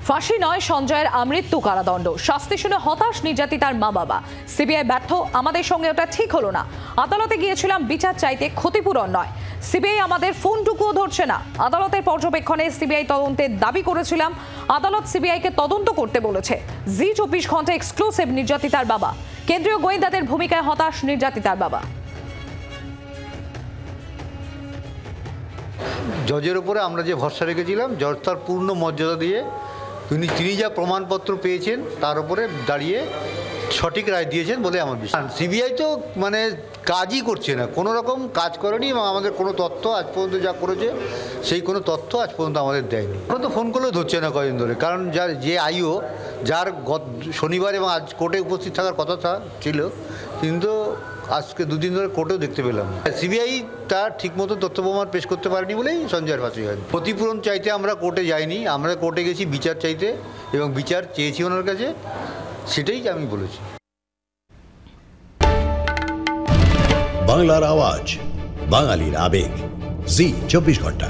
ফাঁসি নয়, সঞ্জয়ের আমৃত্যু কারাদণ্ড। শাস্তি শুনে হতাশ নির্যাতিতার মা বাবা। সিবিআই ব্যর্থ, আমাদের সঙ্গে ওটা ঠিক হলো না। আদালতে গিয়েছিলাম বিচার চাইতে, ক্ষতিপূরণ নয়। সিবিআই আমাদের ফোনটুকুও ধরছে না। আদালতের পর্যবেক্ষণে সিবিআই তদন্তের দাবি করেছিলাম, আদালত সিবিআইকে তদন্ত করতে বলেছে। জি 24 ঘন্টা এক্সক্লুসিভ নির্যাতিতার বাবা। কেন্দ্রীয় গোয়েন্দাদের ভূমিকায় হতাশ নির্যাতিতার বাবা। জজের উপরে আমরা যে ভরসা রেখেছিলাম, জজ তার পূর্ণ মর্যাদা দিয়ে তিনি যা প্রমাণপত্র পেয়েছেন তার উপরে দাঁড়িয়ে সঠিক রায় দিয়েছেন বলে আমার বিশ্বাস। সিবিআই তো কাজই করছে না, কোনো রকম কাজ করেনি এবং আমাদের কোনো তথ্য আজ পর্যন্ত যা করেছে সেই কোনো তথ্য আজ পর্যন্ত আমাদের দেয়নি। আমরা তো ফোন করলেও ধরছে না কয়েকদিন ধরে, কারণ যে আইও যার শনিবার এবং আজ কোর্টে উপস্থিত থাকার কথা ছিল, কিন্তু আজকে দুদিন ধরে কোর্টেও দেখতে পেলাম। সিবিআই তার ঠিকমতো তথ্য প্রমাণ পেশ করতে পারেনি বলেই সঞ্জয়ের ফাঁসি হয়নি। ক্ষতিপূরণ চাইতে আমরা কোর্টে যাইনি, আমরা কোর্টে গেছি বিচার চাইতে এবং বিচার চেয়েছি ওনার কাছে, সেটাই আমি বলেছি। বাংলার আওয়াজ, বাঙালির আবেগ, জি 24 ঘন্টা।